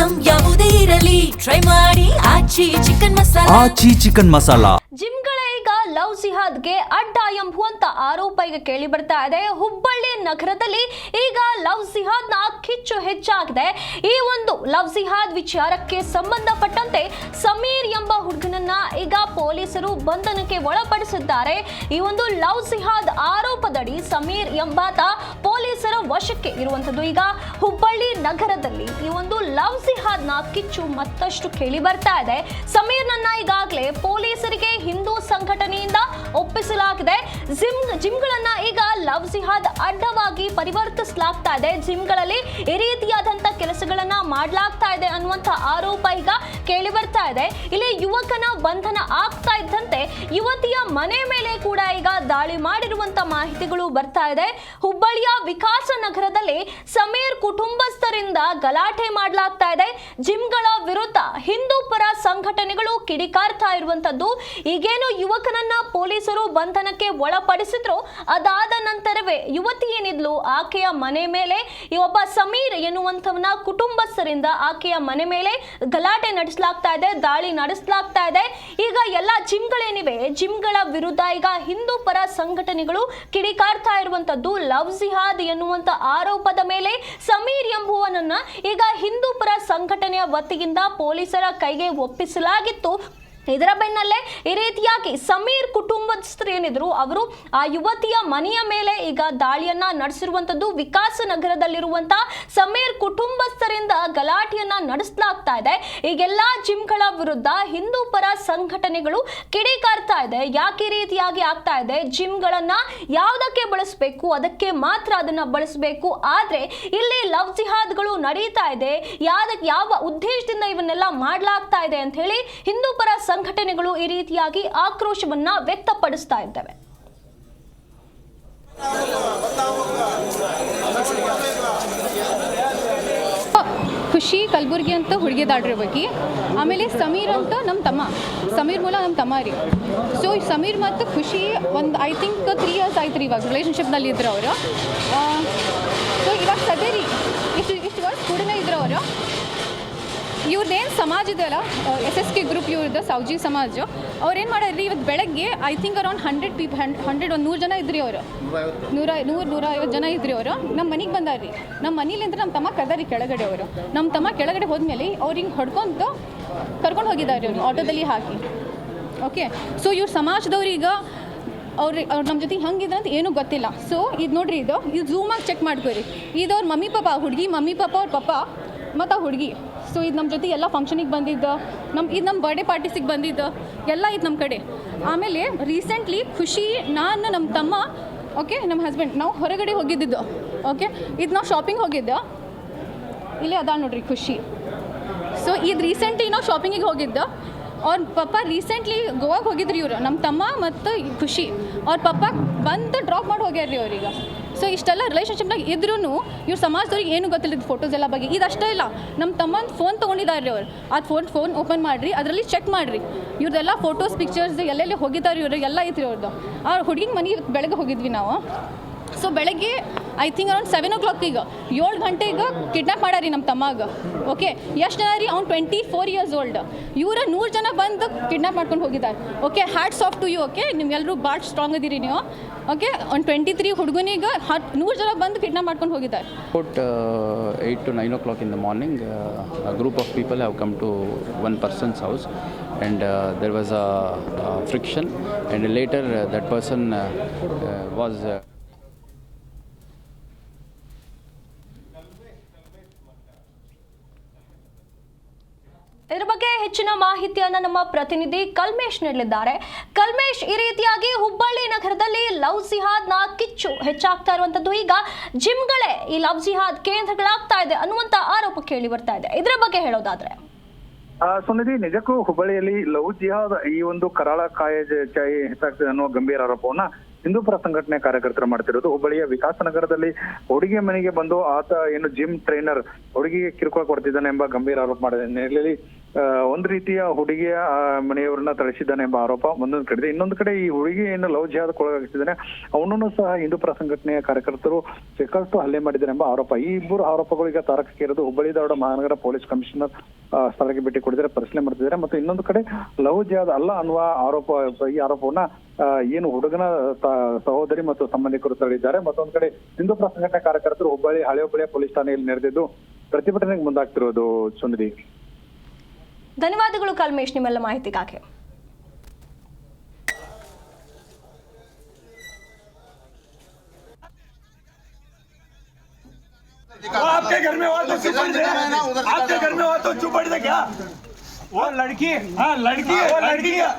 Item ಯಾವುದೇ ಇರಲಿ try ಮಾಡಿ ಆಚಿ ಚಿಕನ್ ಮಸಾಲಾ. ಜಿಮ್ಗಳ ಈಗ ಲವ್ ಜಿಹಾದ್ಗೆ ಅಡ್ಡ ಎಂಬುವಂತ ಆರೋಪ ಈಗ ಕೇಳಿ ಬರ್ತಾ ಇದೆ. ಹುಬ್ಬಳ್ಳಿ ನಗರದಲ್ಲಿ ಈಗ ಲವ್ ಜಿಹಾದ್ನ ಕಿಚ್ಚು ಹೆಚ್ಚಾಗಿದೆ. ಈ ಒಂದು ಲವ್ ಜಿಹಾದ್ ವಿಚಾರಕ್ಕೆ ಸಂಬಂಧಪಟ್ಟಂತೆ ಸಮೀರ್ ಎಂಬ ಹುಡುಗನನ್ನ ಈಗ ಪೊಲೀಸರು ಬಂಧನಕ್ಕೆ ಒಳಪಡಿಸಿದ್ದಾರೆ. ಈ ಒಂದು ಲವ್ ಜಿಹಾದ್ ಆರೋಪದಡಿ ಸಮೀರ್ ಎಂಬಾತ ಪೊಲೀಸರ ವಶಕ್ಕೆ ಇರುವಂತದ್ದು. ಈಗ ಹುಬ್ಬಳ್ಳಿ ನಗರದಲ್ಲಿ ಈ ಒಂದು ಲವ್ ಜಿಹಾದ್ನ ಕಿಚ್ಚು ಮತ್ತಷ್ಟು ಕೇಳಿ ಬರ್ತಾ ಇದೆ. ಸಮೀರ್ನನ್ನ ಈಗಾಗಲೇ ಪೊಲೀಸರಿಗೆ ಹಿಂದೂ ಸಂಘಟನೆಯಿಂದ ಒಪ್ಪಿಸಲಾಗಿದೆ. ಜಿಮ್ಗಳನ್ನ ಈಗ ಲವ್ ಜಿಹಾದ್ ಅಡ್ಡವಾಗಿ ಪರಿವರ್ತಿಸಲಾಗ್ತಾ ಇದೆ. ಜಿಮ್ಗಳಲ್ಲಿ ಈ ರೀತಿಯಾದಂತ ಕೆಲಸಗಳನ್ನ ಮಾಡಲಾಗ್ತಾ ಇದೆ ಅನ್ನುವಂತ ಆರೋಪ ಈಗ ಕೇಳಿ ಬರ್ತಾ ಇದೆ. ಇಲ್ಲಿ ಯುವಕನ ಬಂಧನ ಆಗ್ತಾ ಇದ್ದಂತೆ ಯುವತಿಯ ಮನೆ ಮೇಲೆ ಕೂಡ ಈಗ ದಾಳಿ ಮಾಡಿರುವಂತ ಮಾಹಿತಿಗಳು ಬರ್ತಾ ಇದೆ. ಹುಬ್ಬಳ್ಳಿಯ ವಿಕಾಸ ನಗರದಲ್ಲಿ ಸಮೀರ್ ಕುಟುಂಬಸ್ಥರಿಂದ ಗಲಾಟೆ ಮಾಡಲಾಗ್ತಾ ಇದೆ. ಜಿಮ್ಗಳ ವಿರುದ್ಧ ಹಿಂದೂ ಪರ ಸಂಘಟನೆಗಳು ಕಿಡಿಕಾರ್ತಾ ಇರುವಂತದ್ದು. ಈಗೇನು ಯುವಕನನ್ನ ಪೊಲೀಸರು ಬಂಧನಕ್ಕೆ ಒಳಪಡಿಸಿದ್ರು, ಅದಾದ ನಂತರವೇ ಯುವತಿ ಏನಿದ್ಲು ಆಕೆಯ ಮನೆ ಮೇಲೆ ಈ ಒಬ್ಬ ಸಮೀರ್ ಎನ್ನುವಂತವನ ಕುಟುಂಬಸ್ಥರಿಂದ ಆಕೆಯ ಮನೆ ಮೇಲೆ ಗಲಾಟೆ ನಡೆಸಲಾಗ್ತಾ ಇದೆ, ದಾಳಿ ನಡೆಸಲಾಗ್ತಾ ಇದೆ. ಈಗ ಎಲ್ಲ ಜಿಮ್ಗಳೇನಿವೆ, ಜಿಮ್ಗಳ ವಿರುದ್ಧ ಈಗ ಹಿಂದೂ ಪರ ಸಂಘಟನೆಗಳು ಕಿಡಿಕಾರ್ತಾ ಇರುವಂತದ್ದು. ಲವ್ ಜಿಹಾದ್ ಎನ್ನುವಂತ ಆರೋಪದ ಮೇಲೆ ಸಮೀರ್ ಎಂಬುವನನ್ನ ಈಗ ಹಿಂದೂ ಪರ ಸಂಘಟನೆಯ ವತಿಯಿಂದ ಪೊಲೀಸರ ಕೈಗೆ ಒಪ್ಪಿಸಲಾಗಿತ್ತು. ಇದರ ಬೆನ್ನಲ್ಲೇ ಈ ರೀತಿಯಾಗಿ ಸಮೀರ್ ಕುಟುಂಬಸ್ಥರು ಏನಿದ್ರು ಅವರು ಆ ಯುವತಿಯ ಮನೆಯ ಮೇಲೆ ಈಗ ದಾಳಿಯನ್ನ ನಡೆಸಿರುವಂತದ್ದು. ವಿಕಾಸ ನಗರದಲ್ಲಿರುವಂತ ಸಮೀರ್ ಕುಟುಂಬಸ್ಥರಿಂದ ಗಲಾಟೆಯನ್ನ ನಡೆಸಲಾಗ್ತಾ ಇದೆ. ಈಗೆಲ್ಲಾ ಜಿಮ್ಗಳ ವಿರುದ್ಧ ಹಿಂದೂ ಪರ ಸಂಘಟನೆಗಳು ಕಿಡಿಕಾರ್ತಾ ಇದೆ. ಯಾಕೆ ಈ ರೀತಿಯಾಗಿ ಆಗ್ತಾ ಇದೆ? ಜಿಮ್ಗಳನ್ನ ಯಾವುದಕ್ಕೆ ಬಳಸಬೇಕು, ಅದಕ್ಕೆ ಮಾತ್ರ ಅದನ್ನ ಬಳಸಬೇಕು. ಆದ್ರೆ ಇಲ್ಲಿ ಲವ್ ಜಿಹಾದ್ಗಳು ನಡೀತಾ ಇದೆ, ಯಾವ ಉದ್ದೇಶದಿಂದ ಇವನ್ನೆಲ್ಲ ಮಾಡಲಾಗ್ತಾ ಇದೆ ಅಂತ ಹೇಳಿ ಹಿಂದೂ ಪರ ಸಂಘಟನೆಗಳು ಈ ರೀತಿಯಾಗಿ ಆಕ್ರೋಶವನ್ನ ವ್ಯಕ್ತಪಡಿಸ್ತಾ ಇದ್ದಾವೆ. ಖುಷಿ ಕಲಬುರ್ಗಿ ಅಂತ ಹುಡುಗಿದಾಡಿರ್ಬೇಕು. ಆಮೇಲೆ ಸಮೀರ್ ಅಂತ ನಮ್ಮ ತಮ್ಮ, ಸಮೀರ್ ಮೂಲ ನಮ್ಮ ತಮ್ಮ ರೀ. ಸೊ ಸಮೀರ್ ಮತ್ತು ಖುಷಿ ಒಂದು ಐ ಥಿಂಕ್ 3 years ಆಯ್ತು ರೀ ಇವಾಗ ರಿಲೇಷನ್ಶಿಪ್ನಲ್ಲಿ ಇದ್ರು ಅವರು. ಸೊ ಇವಾಗ ಸದ್ಯ ರೀ ಇಷ್ಟು ವರ್ಷ ಕೂಡನೇ ಇದ್ರು ಅವರು. ಇವ್ರದ್ದೇನು ಸಮಾಜ ಇದೆಯಲ್ಲ, SSK ಗ್ರೂಪ್ ಇವ್ರದ್ದು ಸೌಜಿ ಸಮಾಜ, ಅವ್ರೇನು ಮಾಡ್ಯಾರ್ರಿ ಇವತ್ತು ಬೆಳಗ್ಗೆ ಐ ಥಿಂಕ್ ಅರೌಂಡ್ 100 ಜನ ಇದ್ರಿ ಅವರು. 150 ಜನ ಇದ್ರಿ ಅವರು. ನಮ್ಮ ಮನೆಗೆ ಬಂದಾರ್ರಿ. ನಮ್ಮ ಮನೇಲಿಂದ ನಮ್ಮ ತಮ್ಮ ಕರ್ದಾರಿ ಕೆಳಗಡೆ. ಅವರು ನಮ್ಮ ತಮ್ಮ ಕೆಳಗಡೆ ಹೋದ್ಮೇಲೆ ಅವ್ರು ಹಿಂಗೆ ಹೊಡ್ಕೊಂಡು ಕರ್ಕೊಂಡು ಹೋಗಿದ್ದಾರೆ ಅವ್ರು ಆಟೋದಲ್ಲಿ ಹಾಕಿ. ಓಕೆ, ಸೊ ಇವ್ರ ಸಮಾಜದವ್ರೀಗ ಅವ್ರು ನಮ್ಮ ಜೊತೆ ಹಂಗಿದ್ರೆ ಅಂತ ಏನೂ ಗೊತ್ತಿಲ್ಲ. ಸೊ ಇದು ನೋಡ್ರಿ, ಇದು ಝೂಮಾಗಿ ಚೆಕ್ ಮಾಡ್ಕೋರಿ. ಇದು ಅವ್ರ ಮಮ್ಮಿ ಪಾಪ, ಹುಡುಗಿ ಮಮ್ಮಿ ಪಾಪ, ಅವ್ರ ಪಪ್ಪ ಮತ್ತು ಆ ಹುಡುಗಿ. ಸೊ ಇದು ನಮ್ಮ ಜೊತೆ ಎಲ್ಲ ಫಂಕ್ಷನಿಗೆ ಬಂದಿದ್ದು, ನಮ್ಮ ಬರ್ಡೇ ಪಾರ್ಟೀಸಿಗೆ ಬಂದಿದ್ದು ಎಲ್ಲ ಇದು ನಮ್ಮ ಕಡೆ. ಆಮೇಲೆ ರೀಸೆಂಟ್ಲಿ ಖುಷಿ, ನಾನು, ನಮ್ಮ ತಮ್ಮ, ಓಕೆ, ನಮ್ಮ ಹಸ್ಬೆಂಡ್, ನಾವು ಹೊರಗಡೆ ಹೋಗಿದ್ದಿದ್ದು. ಓಕೆ, ಇದು ನಾವು ಶಾಪಿಂಗ್ ಹೋಗಿದ್ದು. ಇಲ್ಲೇ ಅದ ನೋಡ್ರಿ ಖುಷಿ. ಸೊ ಇದು ರೀಸೆಂಟ್ಲಿ ನಾವು ಶಾಪಿಂಗಿಗೆ ಹೋಗಿದ್ದು. ಅವ್ರ ಪಪ್ಪ ರೀಸೆಂಟ್ಲಿ ಗೋವಾಗೆ ಹೋಗಿದ್ರಿ ಇವರು, ನಮ್ಮ ತಮ್ಮ ಮತ್ತು ಖುಷಿ. ಅವ್ರ ಪಪ್ಪ ಬಂದು ಡ್ರಾಪ್ ಮಾಡಿ ಹೋಗ್ಯಾರ್ರಿ ಅವ್ರೀಗ. ಸೊ ಇಷ್ಟೆಲ್ಲ ರಿಲೇಷನ್ಶಿಪ್ನಾಗ ಇದ್ರೂ ಇವ್ರ ಸಮಾಜದವ್ರಿಗೆ ಏನು ಗೊತ್ತಿಲ್ಲ ಫೋಟೋಸ್ ಎಲ್ಲ ಬಗ್ಗೆ. ಇದಷ್ಟೇ ಇಲ್ಲ, ನಮ್ಮ ತಮ್ಮನ ಫೋನ್ ತೊಗೊಂಡಿದ್ದಾರೆ ಅವ್ರು. ಅದು ಫೋನ್ ಓಪನ್ ಮಾಡಿರಿ, ಅದರಲ್ಲಿ ಚೆಕ್ ಮಾಡಿರಿ, ಇವ್ರದ್ದೆಲ್ಲ ಫೋಟೋಸ್ ಪಿಕ್ಚರ್ಸ್ ಎಲ್ಲೆಲ್ಲಿ ಹೋಗಿದ್ದಾರೆ ಇವರು ಎಲ್ಲ ಐತ್ರಿ ಅವ್ರದ್ದು. ಆ ಹುಡುಗಿಗೆ ಮನೆಗೆ ಬೆಳಗ್ಗೆ ಹೋಗಿದ್ವಿ ನಾವು. ಸೊ ಬೆಳಗ್ಗೆ ಐ ಥಿಂಕ್ ಅರೌಂಡ್ 7 o'clock, ಈಗ 7 ಗಂಟೆಗೆ ಕಿಡ್ನಾಪ್ ಮಾಡ್ಯಾರಿ ನಮ್ಮ ತಮ್ಮಾಗ. ಓಕೆ, ಎಷ್ಟು ಜನ ರೀ? ಅವ್ನು 24 years old. ಇವರ 100 ಜನ ಬಂದು ಕಿಡ್ನಾಪ್ ಮಾಡ್ಕೊಂಡು ಹೋಗಿದ್ದಾರೆ. Okay, hats off to you. Okay, ನಿಮ್ಗೆಲ್ಲರೂ ಭಾಳ ಸ್ಟ್ರಾಂಗ್ ಇದೀರಿ ನೀವು. ಓಕೆ, ಒಂದು 23 ಹುಡುಗನಿಗೆ 100 ಜನ ಬಂದು ಕಿಡ್ನಾಪ್ ಮಾಡ್ಕೊಂಡು ಹೋಗಿದ್ದಾರೆ. About 8 to 9 o'clock in the morning, a group of people have come to one person's house, and there was a friction, and later that person was ಇದರ ಬಗ್ಗೆ ಹೆಚ್ಚಿನ ಮಾಹಿತಿಯನ್ನು ನಮ್ಮ ಪ್ರತಿನಿಧಿ ಕಲ್ಮೇಶ್ ನೀಡಲಿದ್ದಾರೆ. ಕಲ್ಮೇಶ್, ಈ ರೀತಿಯಾಗಿ ಹುಬ್ಬಳ್ಳಿ ನಗರದಲ್ಲಿ ಲವ್ ಜಿಹಾದ್ನ ಕಿಚ್ಚು ಹೆಚ್ಚಾಗ್ತಾ ಇರುವಂತದ್ದು. ಈಗ ಜಿಮ್ಗಳೇ ಈ ಲವ್ ಜಿಹಾದ್ ಕೇಂದ್ರಗಳಾಗ್ತಾ ಇದೆ ಅನ್ನುವಂತ ಆರೋಪ ಕೇಳಿ ಬರ್ತಾ ಇದೆ. ಇದರ ಬಗ್ಗೆ ಹೇಳೋದಾದ್ರೆ ಸುನಿಧಿ, ನಿಜಕ್ಕೂ ಹುಬ್ಬಳ್ಳಿಯಲ್ಲಿ ಲವ್ ಜಿಹಾದ್ ಈ ಒಂದು ಕರಾಳ ಕಾಯಿ ಹೆಚ್ಚಾಗ್ತದೆ ಅನ್ನೋ ಗಂಭೀರ ಆರೋಪವನ್ನ ಹಿಂದೂಪರ ಸಂಘಟನೆ ಕಾರ್ಯಕರ್ತರು ಮಾಡ್ತಿರೋದು. ಹುಬ್ಬಳ್ಳಿಯ ವಿಕಾಸ ನಗರದಲ್ಲಿ ಹುಡುಗಿಯ ಮನೆಗೆ ಬಂದು ಆತ ಏನು ಜಿಮ್ ಟ್ರೈನರ್ ಹುಡುಗಿಗೆ ಕಿರುಕುಳ ಕೊಡ್ತಿದ್ದಾನೆ ಎಂಬ ಗಂಭೀರ ಆರೋಪ ಮಾಡಿದ ಹಿನ್ನೆಲೆಯಲ್ಲಿ ಒಂದ್ ರೀತಿಯ ಹುಡುಗಿಯ ಮನೆಯವರನ್ನ ಥಳಿಸಿದ್ದಾನೆ ಎಂಬ ಆರೋಪ ಒಂದೊಂದು ಕಡೆ. ಇನ್ನೊಂದು ಕಡೆ ಈ ಹುಡುಗಿಯನ್ನು ಲವ್ ಜಿಹಾದಕ್ಕೆ ಒಳಗಾಗಿಸಿದ್ದಾನೆ, ಅವನನ್ನು ಸಹ ಹಿಂದೂಪರ ಸಂಘಟನೆಯ ಕಾರ್ಯಕರ್ತರು ಸಿಕ್ಕಷ್ಟು ಹಲ್ಲೆ ಮಾಡಿದ್ದಾರೆ ಎಂಬ ಆರೋಪ. ಈ ಇಬ್ಬರು ಆರೋಪಗಳಿಗೆ ತಾರಕಕ್ಕೇರಿದ್ದು ಹುಬ್ಬಳ್ಳಿ ಧಾರವಾಡ ಮಹಾನಗರ ಪೊಲೀಸ್ ಕಮಿಷನರ್ ಸ್ಥಳಕ್ಕೆ ಭೇಟಿ ಕೊಟ್ಟಿದ್ದಾರೆ, ಪರಿಶೀಲನೆ ಮಾಡ್ತಿದ್ದಾರೆ. ಮತ್ತು ಇನ್ನೊಂದು ಕಡೆ ಲವ್ ಜಿಹಾದ್ ಅಲ್ಲ ಅನ್ನುವ ಆರೋಪ, ಈ ಆರೋಪವನ್ನ ಏನು ಹುಡುಗನ ಸಹೋದರಿ ಮತ್ತು ಸಂಬಂಧಿಕರು ತಳ್ಳಿದ್ದಾರೆ. ಮತ್ತೊಂದು ಕಡೆ ಹಿಂದೂಪರ ಸಂಘಟನೆ ಕಾರ್ಯಕರ್ತರು ಹಳೆ ಹುಬ್ಬಳ್ಳಿಯ ಪೊಲೀಸ್ ಠಾಣೆಯಲ್ಲಿ ನೆರೆದಿದ್ದು ಪ್ರತಿಭಟನೆಗೆ ಮುಂದಾಗ್ತಿರೋದು. ಸುನಿಧಿ, ಧನ್ಯವಾದಗಳು ಕಲ್ಮೇಶ್ ನಿಮ್ಮೆಲ್ಲ ಮಾಹಿತಿಗಾಗಿ. आपके घर में हुआ तो चुप बैठ आपके घर में हुआ तो चुप बैठ क्या? वो लड़की, हाँ लड़की है, वो लड़की है।